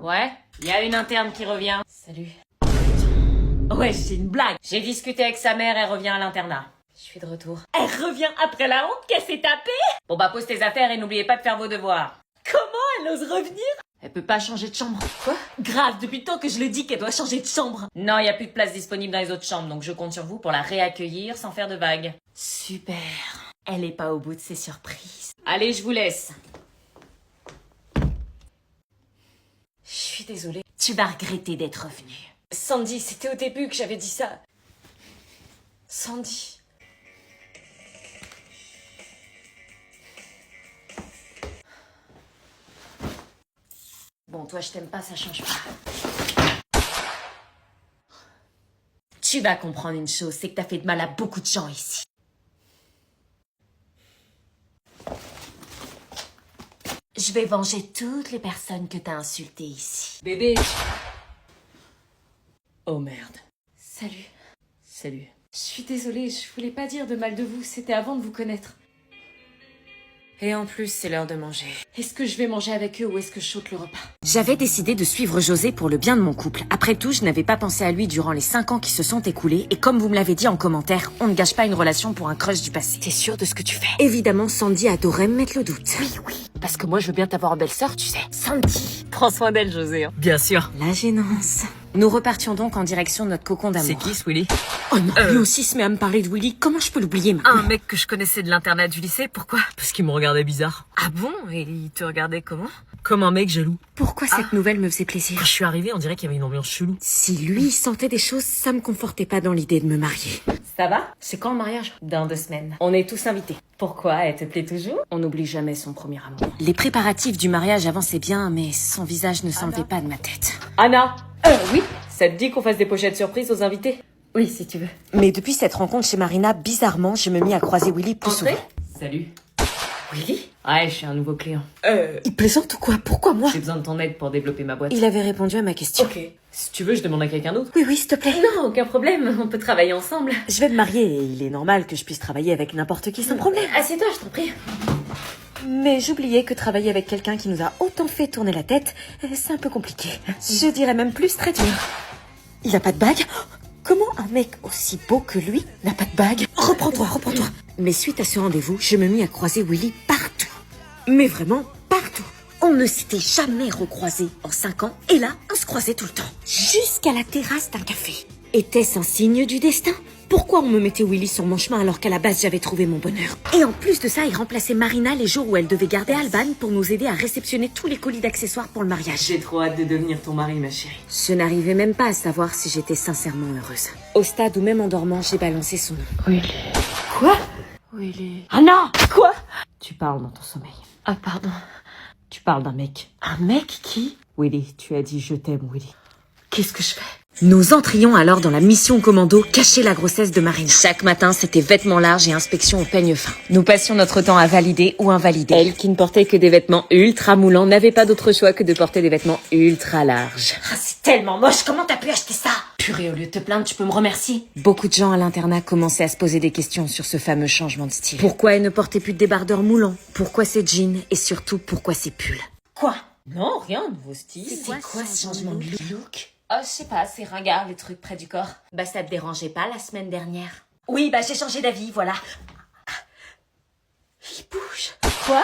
Ouais, il y a une interne qui revient. Salut. Ouais, c'est une blague. J'ai discuté avec sa mère, elle revient à l'internat. Je suis de retour. Elle revient après la honte qu'elle s'est tapée? Bon bah pose tes affaires et n'oubliez pas de faire vos devoirs. Comment elle ose revenir? Elle peut pas changer de chambre. Quoi? Grave, depuis le temps que je le dis qu'elle doit changer de chambre. Non, y a plus de place disponible dans les autres chambres, donc je compte sur vous pour la réaccueillir sans faire de vagues. Super. Elle est pas au bout de ses surprises. Allez, je vous laisse. Je suis désolée. Tu vas regretter d'être revenue. Sandy, c'était au début que j'avais dit ça. Sandy. Bon, toi, je t'aime pas, ça change pas. Tu vas comprendre une chose, c'est que t'as fait de mal à beaucoup de gens ici. Je vais venger toutes les personnes que t'as insultées ici. Bébé. Oh merde. Salut. Salut. Je suis désolée, je voulais pas dire de mal de vous, c'était avant de vous connaître. Et en plus, c'est l'heure de manger. Est-ce que je vais manger avec eux ou est-ce que je saute le repas? J'avais décidé de suivre José pour le bien de mon couple. Après tout, je n'avais pas pensé à lui durant les 5 ans qui se sont écoulés. Et comme vous me l'avez dit en commentaire, on ne gâche pas une relation pour un crush du passé. T'es sûre de ce que tu fais? Évidemment, Sandy adorait me mettre le doute. Oui. Parce que moi, je veux bien t'avoir en belle-sœur, tu sais. Sandy. Prends soin d'elle, José. Hein. Bien sûr. La gênance. Nous repartions donc en direction de notre cocon d'amour. C'est qui, ce Willy? Oh non, lui aussi se met à me parler de Willy. Comment je peux l'oublier maintenant? Un mec que je connaissais de l'internat du lycée, pourquoi? Parce qu'il me regardait bizarre. Ah bon? Et il te regardait comment? Comme un mec jaloux. Pourquoi cette nouvelle me faisait plaisir? Quand je suis arrivée, on dirait qu'il y avait une ambiance chelou. Si lui sentait des choses, ça me confortait pas dans l'idée de me marier. Ça va? C'est quand le mariage? Dans 2 semaines. On est tous invités. Pourquoi? Elle te plaît toujours? On n'oublie jamais son premier amour. Les préparatifs du mariage avançaient bien, mais son visage ne s'enlevait pas de ma tête. Anna! Oui? Ça te dit qu'on fasse des pochettes surprises aux invités? Oui, si tu veux. Mais depuis cette rencontre chez Marina, bizarrement, je me mis à croiser Willy plus souvent. Salut. Willy? Ouais, je suis un nouveau client. Il plaisante ou quoi? Pourquoi moi? J'ai besoin de ton aide pour développer ma boîte. Il avait répondu à ma question. Ok. Si tu veux, je demande à quelqu'un d'autre. Oui, s'il te plaît. Non, aucun problème. On peut travailler ensemble. Je vais me marier et il est normal que je puisse travailler avec n'importe qui sans problème. Assieds-toi, je t'en prie. Mais j'oubliais que travailler avec quelqu'un qui nous a autant fait tourner la tête, c'est un peu compliqué. Je dirais même plus très dur. Il a pas de bague? Comment un mec aussi beau que lui n'a pas de bague? Reprends-toi. Mais suite à ce rendez-vous, je me mis à croiser Willy partout. Mais vraiment partout. On ne s'était jamais recroisés en 5 ans, et là, on se croisait tout le temps. Jusqu'à la terrasse d'un café. Était-ce un signe du destin? Pourquoi on me mettait Willy sur mon chemin alors qu'à la base j'avais trouvé mon bonheur? Et en plus de ça, il remplaçait Marina les jours où elle devait garder Alban pour nous aider à réceptionner tous les colis d'accessoires pour le mariage. J'ai trop hâte de devenir ton mari, ma chérie. Je n'arrivais même pas à savoir si j'étais sincèrement heureuse. Au stade où même en dormant, j'ai balancé son nom. Willy. Quoi? Willy. Anna! Quoi? Tu parles dans ton sommeil. Ah, pardon. Tu parles d'un mec. Un mec qui? Willy, tu as dit je t'aime, Willy. Qu'est-ce que je fais? Nous entrions alors dans la mission commando cacher la grossesse de Marina. Chaque matin, c'était vêtements larges et inspection au peigne fin. Nous passions notre temps à valider ou invalider. Elle, qui ne portait que des vêtements ultra moulants, n'avait pas d'autre choix que de porter des vêtements ultra larges. Ah, c'est tellement moche, comment t'as pu acheter ça? Purée, au lieu de te plaindre, tu peux me remercier. Beaucoup de gens à l'internat commençaient à se poser des questions sur ce fameux changement de style. Pourquoi elle ne portait plus de débardeurs moulants? Pourquoi ses jeans? Et surtout, pourquoi ses pulls? Quoi? Non, rien, nouveau style. C'est quoi ce changement de look? Oh, je sais pas, c'est ringard, les trucs près du corps. Bah, ça te dérangeait pas la semaine dernière? Oui, bah j'ai changé d'avis, voilà. Il bouge. Quoi?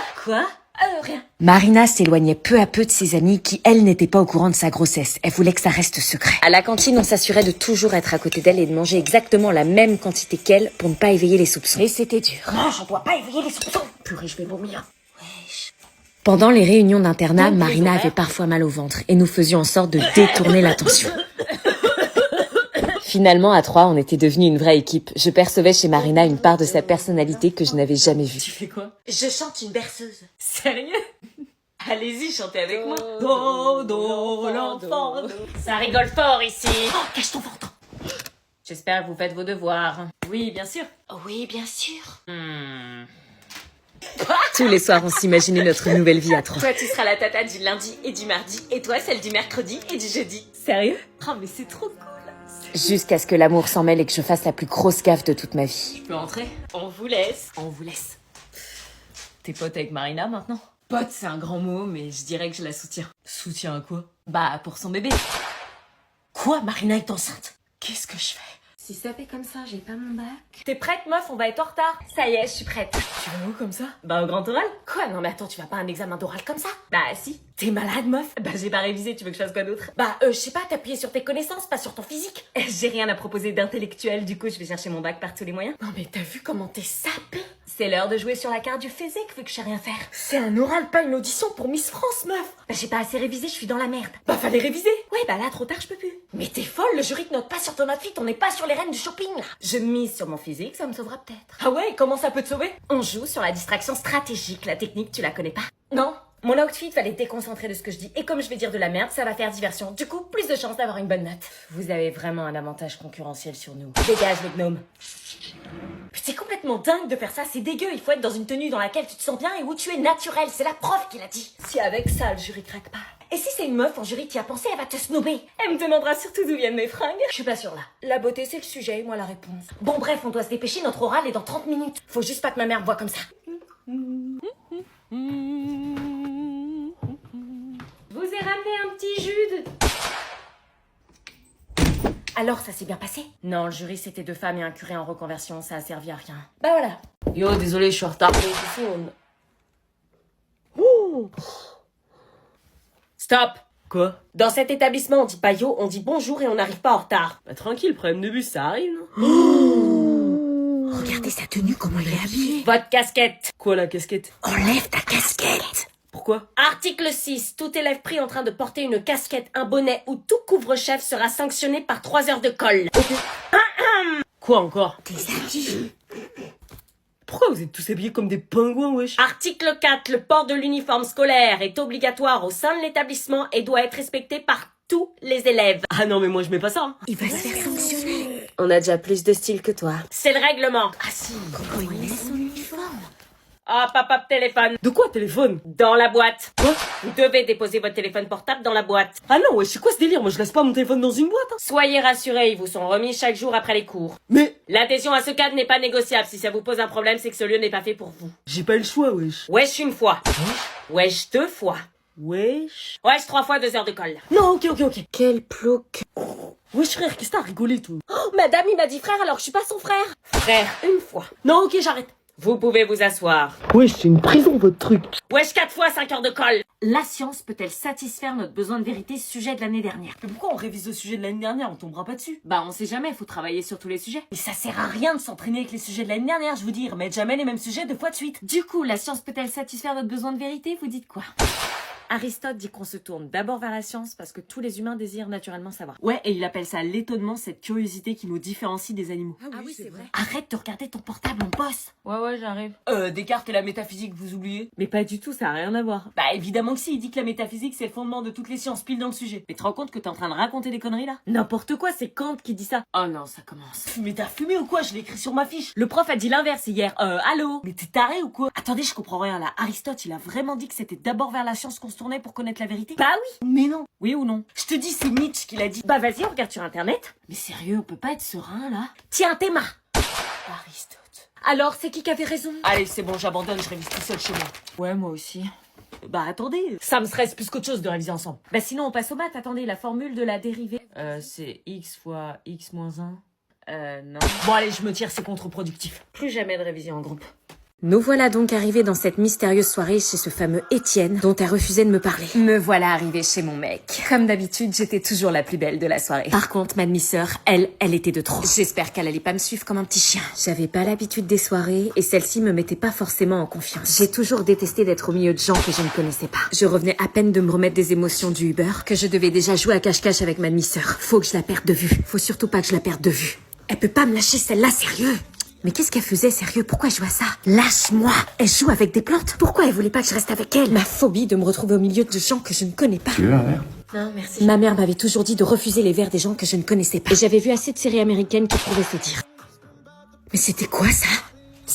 Rien. Marina s'éloignait peu à peu de ses amies qui, elles, n'étaient pas au courant de sa grossesse. Elle voulait que ça reste secret. À la cantine, on s'assurait de toujours être à côté d'elle et de manger exactement la même quantité qu'elle pour ne pas éveiller les soupçons. Et c'était dur. Non, j'en dois pas éveiller les soupçons. Purée, je vais vomir. Pendant les réunions d'internat, Donc, Marina les avait parfois mal au ventre et nous faisions en sorte de détourner l'attention. Finalement, à 3, on était devenus une vraie équipe. Je percevais chez Marina une part de sa personnalité que je n'avais jamais vue. Tu fais quoi? Je chante une berceuse. Sérieux? Allez-y, chantez avec moi. Do, l'enfant. Ça rigole fort ici. Oh, cache ton ventre. J'espère que vous faites vos devoirs. Oui, bien sûr. Oui, bien sûr. Tous les soirs, on s'imaginait notre nouvelle vie à 3. Toi, tu seras la tata du lundi et du mardi, et toi, celle du mercredi et du jeudi. Sérieux? Oh, mais c'est trop cool. Jusqu'à ce que l'amour s'en mêle et que je fasse la plus grosse gaffe de toute ma vie. Je peux entrer? On vous laisse. T'es pote avec Marina maintenant? Pote, c'est un grand mot, mais je dirais que je la soutiens. Soutien à quoi? Bah, pour son bébé. Quoi, Marina est enceinte? Qu'est-ce que je fais? Si ça fait comme ça, j'ai pas mon bac. T'es prête, meuf? On va être en retard. Ça y est, je suis prête. Tu vas où comme ça? Bah, au grand oral. Quoi? Non, mais attends, tu vas pas à un examen d'oral comme ça? Bah, si. T'es malade, meuf? Bah, j'ai pas révisé, tu veux que je fasse quoi d'autre? Bah, je sais pas, t'appuyer sur tes connaissances, pas sur ton physique. J'ai rien à proposer d'intellectuel, du coup, je vais chercher mon bac par tous les moyens. Non mais t'as vu comment t'es sapé? C'est l'heure de jouer sur la carte du physique, vu que je sais rien faire. C'est un oral, pas une audition pour Miss France, meuf. Bah, j'ai pas assez révisé, je suis dans la merde. Bah fallait réviser. Ouais, bah là, trop tard, je peux plus. Mais t'es folle, le jury te note pas sur ton outfit, on n'est pas sur les reines du shopping, là. Je mise sur mon physique, ça me sauvera peut-être. Ah ouais, comment ça peut te sauver? On joue sur la distraction stratégique, la technique, tu la connais pas? Non. Mon outfit va les déconcentrer de ce que je dis, et comme je vais dire de la merde, ça va faire diversion. Du coup, plus de chances d'avoir une bonne note. Vous avez vraiment un avantage concurrentiel sur nous. Dégage, les gnomes. C'est complètement dingue de faire ça, c'est dégueu. Il faut être dans une tenue dans laquelle tu te sens bien et où tu es naturel, c'est la prof qui l'a dit. Si avec ça, le jury craque pas. Et si c'est une meuf en jury qui a pensé, elle va te snobber. Elle me demandera surtout d'où viennent mes fringues. Je suis pas sûre là. La beauté c'est le sujet, moi la réponse. Bon bref, on doit se dépêcher, notre oral est dans 30 minutes. Faut juste pas que ma mère me voie comme ça. Je vous ai ramené un petit jus de... Alors, ça s'est bien passé? Non, le jury c'était deux femmes et un curé en reconversion, ça a servi à rien. Bah voilà. Yo, désolé, je suis en retard. Stop! Quoi? Dans cet établissement, on dit pas yo, on dit bonjour et on n'arrive pas en retard. Bah tranquille, problème de bus, ça arrive, non? Regardez sa tenue, comment il est habillé. Votre casquette. Quoi la casquette? Enlève ta casquette. Pourquoi? Article 6. Tout élève pris en train de porter une casquette, un bonnet ou tout couvre-chef sera sanctionné par 3 heures de colle. Quoi encore? T'es habillé. Pourquoi vous êtes tous habillés comme des pingouins, wesh? Article 4. Le port de l'uniforme scolaire est obligatoire au sein de l'établissement et doit être respecté par tous les élèves. Ah non, mais moi je mets pas ça. Hein. Il va se faire sanctionner. On a déjà plus de style que toi. C'est le règlement. Ah si, comment il laisse son uniforme? Hop, hop, hop, téléphone. De quoi, téléphone? Dans la boîte. Quoi? Vous devez déposer votre téléphone portable dans la boîte. Ah non, wesh, c'est quoi ce délire? Moi je laisse pas mon téléphone dans une boîte, hein. Soyez rassurés, ils vous sont remis chaque jour après les cours. Mais L'adhésion à ce cadre n'est pas négociable. Si ça vous pose un problème, c'est que ce lieu n'est pas fait pour vous. j'ai pas eu le choix, wesh. Wesh une fois. Wesh 2 fois. Wesh. Wesh 3 fois 2 heures de colle. Non, ok. Quel plouc. Wesh frère, qu'est-ce que t'as rigolé, toi? Oh, madame, il m'a dit frère alors que je suis pas son frère. Frère, une fois. Non, ok, j'arrête. Vous pouvez vous asseoir. Wesh, c'est une prison, votre truc. Wesh 4 fois 5 heures de colle. La science peut-elle satisfaire notre besoin de vérité sujet de l'année dernière? Mais pourquoi on révise le sujet de l'année dernière? On tombera pas dessus. Bah on sait jamais, faut travailler sur tous les sujets. Mais ça sert à rien de s'entraîner avec les sujets de l'année dernière, je vous dis. Remettre jamais les mêmes sujets 2 fois de suite. Du coup, la science peut-elle satisfaire notre besoin de vérité? Vous dites quoi? Aristote dit qu'on se tourne d'abord vers la science parce que tous les humains désirent naturellement savoir. Ouais, et il appelle ça l'étonnement, cette curiosité qui nous différencie des animaux. Ah oui, c'est vrai. Arrête de regarder ton portable, on bosse. Ouais, j'arrive. Descartes et la métaphysique, vous oubliez? Mais pas du tout, ça a rien à voir. Bah évidemment que si, il dit que la métaphysique c'est le fondement de toutes les sciences, pile dans le sujet. Mais tu te rends compte que t'es en train de raconter des conneries là? N'importe quoi, c'est Kant qui dit ça. Oh non, ça commence. Mais t'as fumé ou quoi? Je l'ai écrit sur ma fiche. Le prof a dit l'inverse hier. Allô? Mais t'es taré ou quoi? Attendez, je comprends rien là. Aristote, il a vraiment dit que c'était d'abord vers la science qu'on se tournait pour connaître la vérité? Bah oui. Mais non. Oui ou non? Je te dis, c'est Nietzsche qui l'a dit. Bah vas-y, on regarde sur internet. Mais sérieux, on peut pas être serein là? Tiens, Théma. Aristote. Alors, c'est qui avait raison? Allez, c'est bon, j'abandonne, je révise tout seul chez moi. Ouais, moi aussi. Bah attendez, ça me stresse plus qu'autre chose de réviser ensemble. Bah sinon, on passe aux maths. Attendez, la formule de la dérivée. C'est x fois x moins 1. Non. Bon allez, je me tire, c'est contre-productif. Plus jamais de révision en groupe. Nous voilà donc arrivés dans cette mystérieuse soirée chez ce fameux Étienne dont elle refusait de me parler. Me voilà arrivée chez mon mec. Comme d'habitude, j'étais toujours la plus belle de la soirée. Par contre, ma demi-sœur, elle était de trop. J'espère qu'elle allait pas me suivre comme un petit chien. J'avais pas l'habitude des soirées et celle-ci me mettait pas forcément en confiance. J'ai toujours détesté d'être au milieu de gens que je ne connaissais pas. Je revenais à peine de me remettre des émotions du Uber que je devais déjà jouer à cache-cache avec ma demi-sœur. Faut que je la perde de vue. Faut surtout pas que je la perde de vue. Elle peut pas me lâcher celle-là, sérieux. Mais qu'est-ce qu'elle faisait, sérieux? Pourquoi elle joue à ça? Lâche-moi! Elle joue avec des plantes? Pourquoi elle voulait pas que je reste avec elle? Ma phobie de me retrouver au milieu de gens que je ne connais pas. Tu veux un verre? Non, merci. Ma mère m'avait toujours dit de refuser les verres des gens que je ne connaissais pas. Et j'avais vu assez de séries américaines qui pouvaient se dire. Mais c'était quoi ça?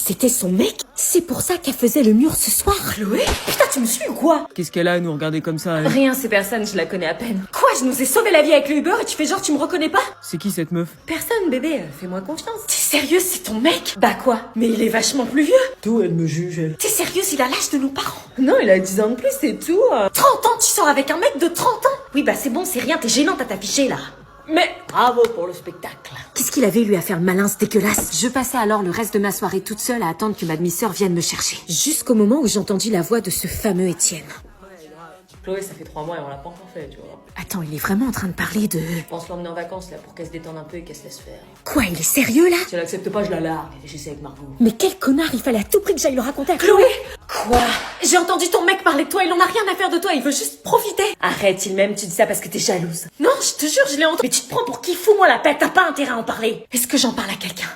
C'était son mec? C'est pour ça qu'elle faisait le mur ce soir? Chloé? Putain, tu me suis ou quoi? Qu'est-ce qu'elle a à nous regarder comme ça, elle? Rien, c'est personne, je la connais à peine. Quoi, je nous ai sauvé la vie avec le Uber et tu fais genre tu me reconnais pas? C'est qui cette meuf? Personne, bébé, fais-moi confiance. T'es sérieuse, c'est ton mec? Bah quoi? Mais il est vachement plus vieux. D'où elle me juge, elle? T'es sérieuse, il a l'âge de nos parents. Non, il a 10 ans de plus, c'est tout. 30 ans, tu sors avec un mec de 30 ans? Oui, bah c'est bon, c'est rien, t'es gênante à t'afficher là. Mais bravo pour le spectacle. Qu'est-ce qu'il avait lui à faire le malin, ce dégueulasse? Je passais alors le reste de ma soirée toute seule à attendre que ma demi-sœur vienne me chercher. Jusqu'au moment où j'entendis la voix de ce fameux Étienne. Chloé, ça fait 3 mois et on l'a pas encore fait, tu vois. Attends, il est vraiment en train de parler de... Je pense l'emmener en vacances, là, pour qu'elle se détende un peu et qu'elle se laisse faire. Quoi, il est sérieux là? Si elle accepte pas, je la largue. Et j'essaie avec Margot. Mais quel connard, il fallait à tout prix que j'aille le raconter à Chloé? Quoi? J'ai entendu ton mec parler de toi, il en a rien à faire de toi, il veut juste profiter. Arrête, il m'aime, tu dis ça parce que t'es jalouse. Non, je te jure, je l'ai entendu. Mais tu te prends pour qui? Fous-moi la paix, t'as pas intérêt à en parler. Est-ce que j'en parle à quelqu'un?